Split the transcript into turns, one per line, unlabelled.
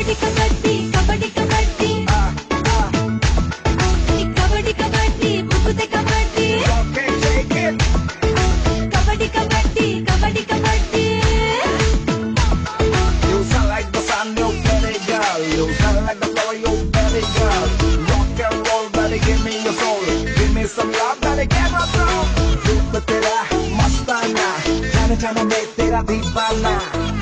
Kabaddi kabaddi kabaddi kabaddi kabaddi kabaddi बुकुते kabaddi
Okay, shake it.
Kabaddi kabaddi kabaddi kabaddi
You sound like the sun, you pretty girl. You sound like the flower, you pretty girl. Rock and roll, baby, give me your soul. Give me some love, baby, give me some. रूप तेरा मस्ताना, जाने जाने में तेरा दीवाना.